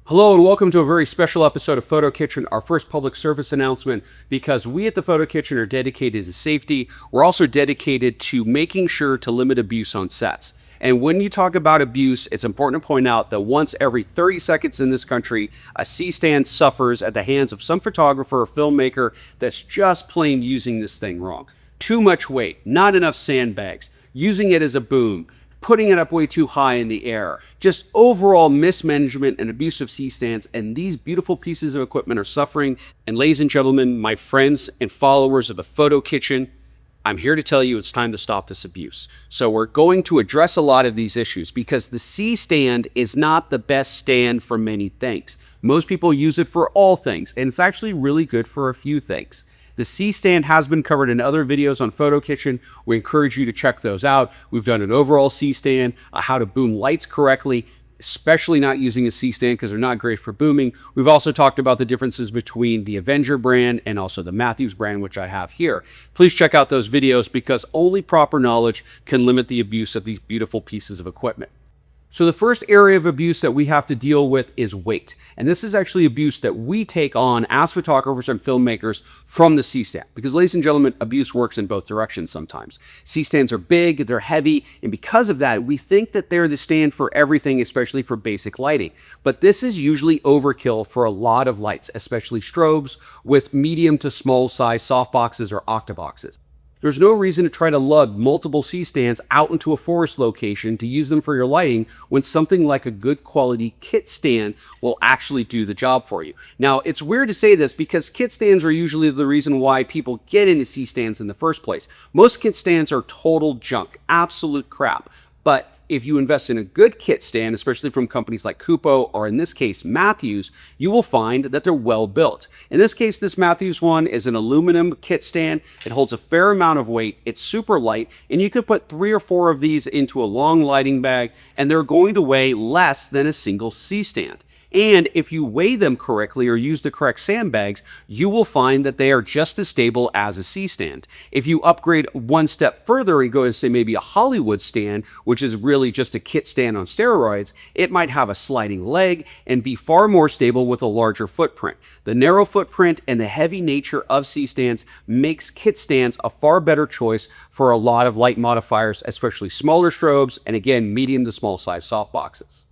Hello and welcome to a very special episode of PhotoKitchen, our first public service announcement, because we at the PhotoKitchen are dedicated to safety. We're also dedicated to making sure to limit abuse on sets. And when you talk about abuse, it's important to point out that once every 30 seconds in this country, a C-stand suffers at the hands of some photographer or filmmaker that's just plain using this thing wrong. Too much weight, not enough sandbags, using it as a boom, putting it up way too high in the air, just overall mismanagement and abuse of C-stands, and these beautiful pieces of equipment are suffering. And ladies and gentlemen, my friends and followers of the PhotoKitchen, I'm here to tell you it's time to stop this abuse. So we're going to address a lot of these issues because the C-stand is not the best stand for many things. Most people use it for all things, and it's actually really good for a few things. The C-stand has been covered in other videos on PhotoKitchen. We encourage you to check those out. We've done an overall C-stand, how to boom lights correctly, especially not using a C-stand because they're not great for booming. We've also talked about the differences between the Avenger brand and also the Matthews brand, which I have here. Please check out those videos because only proper knowledge can limit the abuse of these beautiful pieces of equipment. So the first area of abuse that we have to deal with is weight. And this is actually abuse that we take on as photographers and filmmakers from the C-stand. Because ladies and gentlemen, abuse works in both directions sometimes. C-stands are big, they're heavy, and because of that, we think that they're the stand for everything, especially for basic lighting. But this is usually overkill for a lot of lights, especially strobes with medium to small size softboxes or octaboxes. There's no reason to try to lug multiple C-stands out into a forest location to use them for your lighting when something like a good quality kit stand will actually do the job for you. Now, it's weird to say this because kit stands are usually the reason why people get into C-stands in the first place. Most kit stands are total junk, absolute crap. But if you invest in a good kit stand, especially from companies like Kupo or in this case Matthews, you will find that they're well built. In this case, this Matthews one is an aluminum kit stand. It holds a fair amount of weight. It's super light, and you could put 3 or 4 of these into a long lighting bag, and they're going to weigh less than a single C-stand. And if you weigh them correctly or use the correct sandbags, you will find that they are just as stable as a C-stand. If you upgrade one step further and go to say maybe a Hollywood stand, which is really just a kit stand on steroids, it might have a sliding leg and be far more stable with a larger footprint. The narrow footprint and the heavy nature of C-stands makes kit stands a far better choice for a lot of light modifiers, especially smaller strobes and again, medium to small size softboxes.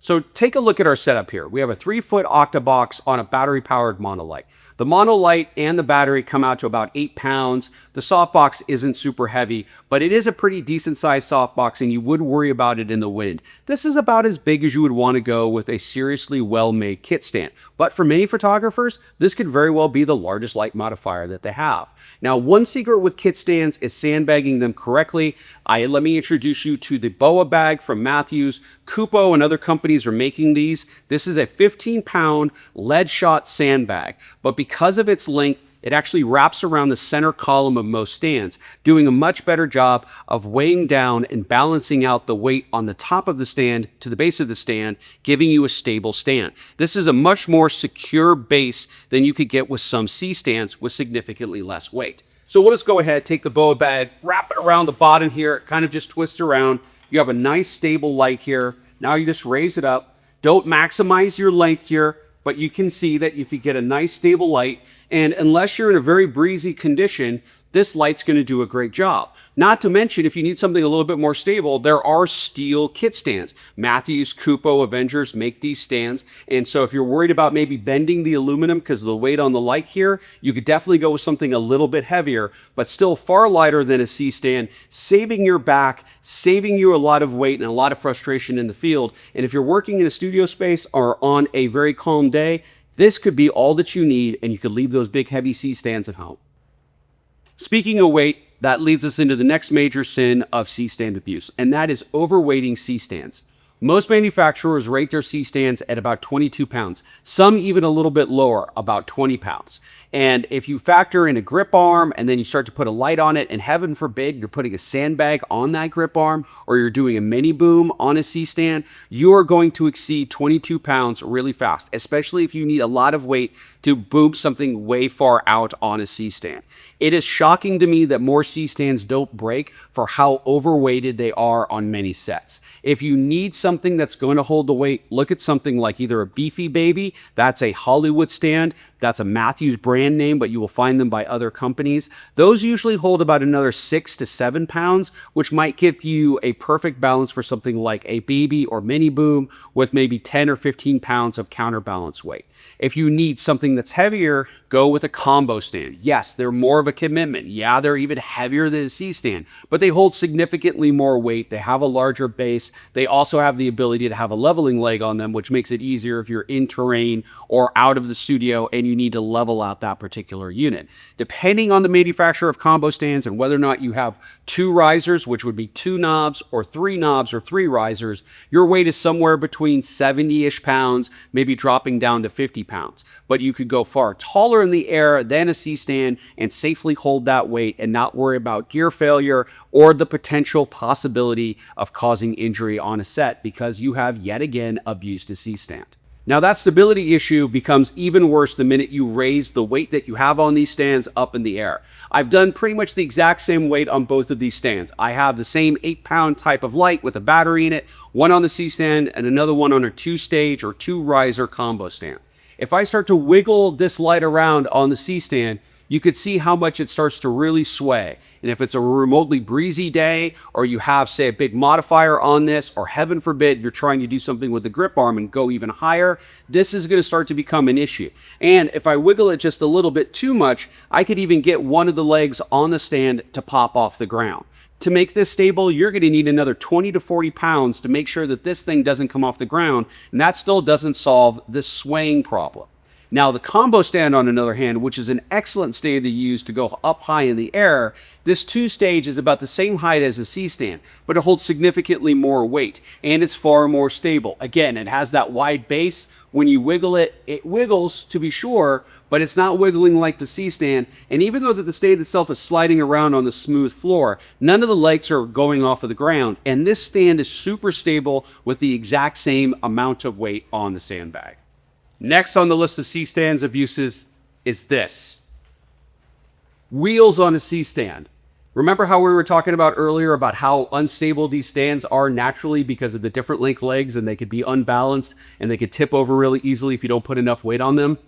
So take a look at our setup here. We have a 3-foot octabox on a battery-powered monolight. The monolight and the battery come out to about 8 pounds. The softbox isn't super heavy, but it is a pretty decent-sized softbox, and you would worry about it in the wind. This is about as big as you would want to go with a seriously well-made kit stand. But for many photographers, this could very well be the largest light modifier that they have. Now, one secret with kit stands is sandbagging them correctly. Let me introduce you to the BOA bag from Matthews. Kupo and other companies are making these. This is a 15-pound lead shot sandbag, but because of its length, it actually wraps around the center column of most stands, doing a much better job of weighing down and balancing out the weight on the top of the stand to the base of the stand, giving you a stable stand. This is a much more secure base than you could get with some C-stands with significantly less weight. So we'll just go ahead, take the BOA bag, wrap it around the bottom here, it kind of just twists around. You have a nice stable light here. Now you just raise it up. Don't maximize your length here, but you can see that if you get a nice stable light, and unless you're in a very breezy condition, this light's going to do a great job. Not to mention, if you need something a little bit more stable, there are steel kit stands. Matthews, Kupo, Avengers make these stands. And so if you're worried about maybe bending the aluminum because of the weight on the light here, you could definitely go with something a little bit heavier, but still far lighter than a C-stand, saving your back, saving you a lot of weight and a lot of frustration in the field. And if you're working in a studio space or on a very calm day, this could be all that you need, and you could leave those big heavy C-stands at home. Speaking of weight, that leads us into the next major sin of C-stand abuse, and that is overweighting C-stands. Most manufacturers rate their C-stands at about 22 pounds, some even a little bit lower, about 20 pounds. And if you factor in a grip arm and then you start to put a light on it, and heaven forbid you're putting a sandbag on that grip arm or you're doing a mini boom on a C-stand, you are going to exceed 22 pounds really fast, especially if you need a lot of weight to boom something way far out on a C-stand. It is shocking to me that more C-stands don't break for how overweighted they are on many sets. If you need something something that's going to hold the weight, look at something like either a Beefy Baby, that's a Hollywood stand, that's a Matthews brand name, but you will find them by other companies. Those usually hold about another 6 to 7 pounds, which might give you a perfect balance for something like a Baby or Mini Boom with maybe 10 or 15 pounds of counterbalance weight. If you need something that's heavier, go with a combo stand. Yes, they're more of a commitment. Yeah, they're even heavier than a C-stand, but they hold significantly more weight. They have a larger base. They also have the ability to have a leveling leg on them, which makes it easier if you're in terrain or out of the studio and you need to level out that particular unit. Depending on the manufacturer of combo stands and whether or not you have 2 risers, which would be 2 knobs or 3 risers, your weight is somewhere between 70-ish pounds, maybe dropping down to 50 pounds. But you could go far taller in the air than a C-stand and safely hold that weight and not worry about gear failure or the potential possibility of causing injury on a set because you have yet again abused a C-stand. Now that stability issue becomes even worse the minute you raise the weight that you have on these stands up in the air. I've done pretty much the exact same weight on both of these stands. I have the same 8-pound type of light with a battery in it, one on the C-stand and another one on a 2-stage or 2-riser combo stand. If I start to wiggle this light around on the C-stand, you could see how much it starts to really sway. And if it's a remotely breezy day, or you have, say, a big modifier on this, or heaven forbid, you're trying to do something with the grip arm and go even higher, this is going to start to become an issue. And if I wiggle it just a little bit too much, I could even get one of the legs on the stand to pop off the ground. To make this stable, you're going to need another 20 to 40 pounds to make sure that this thing doesn't come off the ground, and that still doesn't solve this swaying problem. Now, the combo stand, on the other hand, which is an excellent stand to use to go up high in the air, this 2-stage is about the same height as a C-stand, but it holds significantly more weight, and it's far more stable. Again, it has that wide base. When you wiggle it, it wiggles, to be sure, but it's not wiggling like the C-stand, and even though the stand itself is sliding around on the smooth floor, none of the legs are going off of the ground, and this stand is super stable with the exact same amount of weight on the sandbag. Next on the list of C-stands abuses is this. Wheels on a C-stand. Remember how we were talking about earlier about how unstable these stands are naturally because of the different length legs, and they could be unbalanced and they could tip over really easily if you don't put enough weight on them?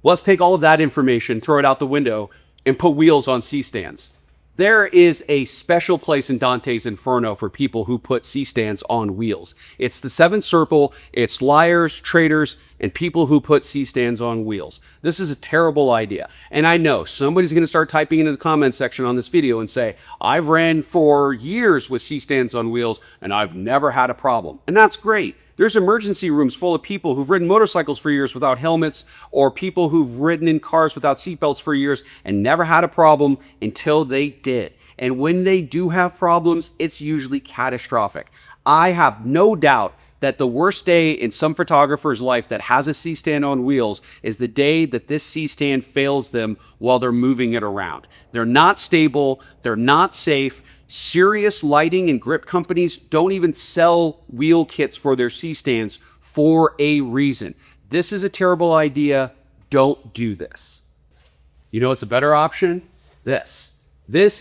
Well, let's take all of that information, throw it out the window, and put wheels on C-stands. There is a special place in Dante's Inferno for people who put C-stands on wheels. It's the Seventh Circle, it's liars, traitors, and people who put C-stands on wheels. This is a terrible idea. And I know somebody's going to start typing into the comments section on this video and say, I've ran for years with C-stands on wheels and I've never had a problem. And that's great. There's emergency rooms full of people who've ridden motorcycles for years without helmets, or people who've ridden in cars without seatbelts for years and never had a problem until they did. And when they do have problems, it's usually catastrophic. I have no doubt that the worst day in some photographer's life that has a C-stand on wheels is the day that this C-stand fails them while they're moving it around. They're not stable, they're not safe. Serious lighting and grip companies don't even sell wheel kits for their C-stands for a reason. This is a terrible idea. Don't do this. You know what's a better option? This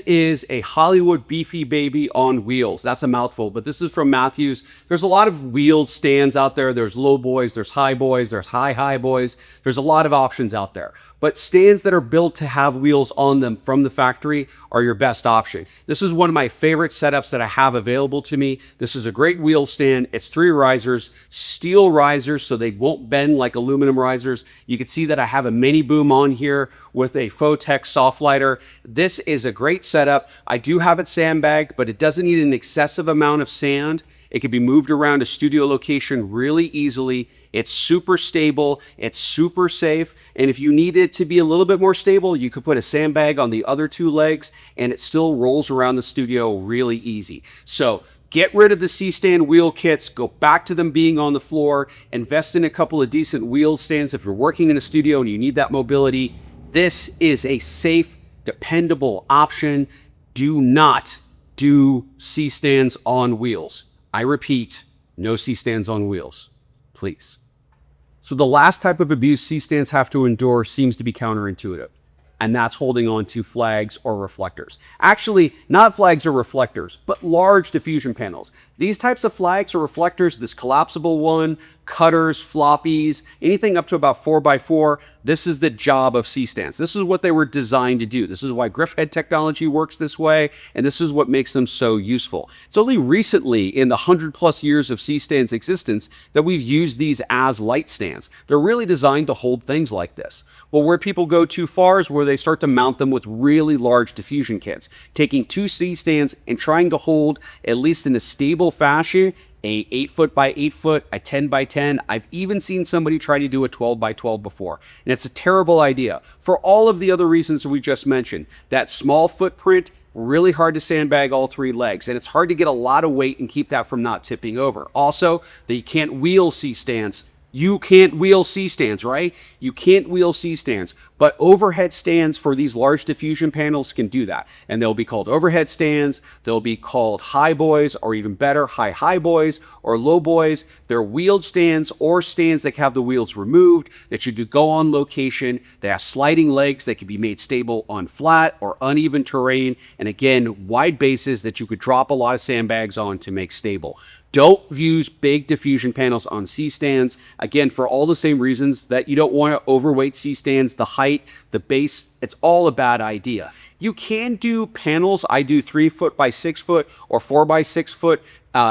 is a Hollywood Beefy Baby on wheels. That's a mouthful, but this is from Matthews. There's a lot of wheeled stands out there. There's low boys, there's high boys, there's high boys. There's a lot of options out there. But stands that are built to have wheels on them from the factory are your best option. This is one of my favorite setups that I have available to me. This is a great wheel stand. It's 3 risers, steel risers, so they won't bend like aluminum risers. You can see that I have a mini boom on here with a PhotoKitchen soft lighter. This is a great setup. I do have it sandbagged, but it doesn't need an excessive amount of sand. It can be moved around a studio location really easily. It's super stable, it's super safe, and if you need it to be a little bit more stable, you could put a sandbag on the other 2 legs and it still rolls around the studio really easy. So get rid of the C-stand wheel kits, go back to them being on the floor, invest in a couple of decent wheel stands if you're working in a studio and you need that mobility. This is a safe, dependable option. Do not do C-stands on wheels. I repeat, no C-stands on wheels, please. So the last type of abuse C-stands have to endure seems to be counterintuitive. and that's holding on to flags or reflectors. Actually, not flags or reflectors, but large diffusion panels. These types of flags or reflectors, this collapsible one, cutters, floppies, anything up to about 4x4, this is the job of C-stands. This is what they were designed to do. This is why grip head technology works this way, and this is what makes them so useful. It's only recently, in the 100+ years of C-stands existence, that we've used these as light stands. They're really designed to hold things like this. Well, where people go too far is where they start to mount them with really large diffusion kits, taking two C-stands and trying to hold, at least in a stable fashion, a 8-foot by 8-foot, a 10 by 10. I've even seen somebody try to do a 12 by 12 before. And it's a terrible idea for all of the other reasons that we just mentioned. That small footprint, really hard to sandbag all three legs, and it's hard to get a lot of weight and keep that from not tipping over. Also, they can't wheel C-stands. You can't wheel C-stands, right? You can't wheel C-stands, but overhead stands for these large diffusion panels can do that. And they'll be called overhead stands, they'll be called high boys, or even better, high boys or low boys. They're wheeled stands or stands that have the wheels removed, that you could go on location. They have sliding legs that can be made stable on flat or uneven terrain. And again, wide bases that you could drop a lot of sandbags on to make stable. Don't use big diffusion panels on C-stands. Again, for all the same reasons that you don't want to overweight C-stands, the height, the base, it's all a bad idea. You can do panels. I do 3-foot by 6-foot or 4 by 6 foot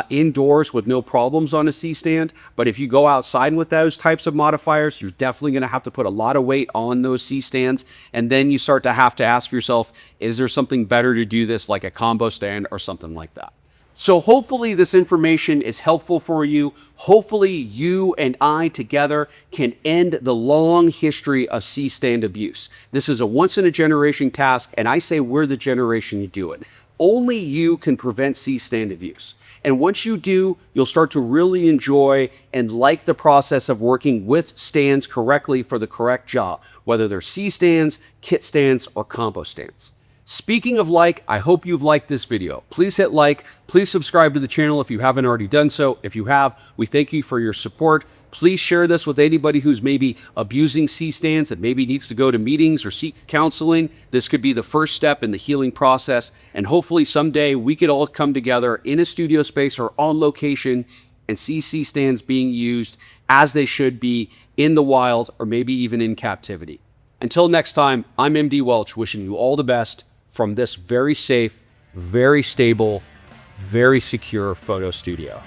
indoors with no problems on a C-stand. But if you go outside with those types of modifiers, you're definitely going to have to put a lot of weight on those C-stands. And then you start to have to ask yourself, is there something better to do this, like a combo stand or something like that? So hopefully this information is helpful for you. Hopefully you and I together can end the long history of C-stand abuse. This is a once-in-a-generation task, and I say we're the generation to do it. Only you can prevent C-stand abuse. And once you do, you'll start to really enjoy and like the process of working with stands correctly for the correct job, whether they're C-stands, kit stands, or combo stands. Speaking of like, I hope you've liked this video. Please hit like, please subscribe to the channel if you haven't already done so. If you have, we thank you for your support. Please share this with anybody who's maybe abusing C-stands, that maybe needs to go to meetings or seek counseling. This could be the first step in the healing process. And hopefully someday we could all come together in a studio space or on location and see C-stands being used as they should be in the wild or maybe even in captivity. Until next time, I'm MD Welch, wishing you all the best from this very safe, very stable, very secure photo studio.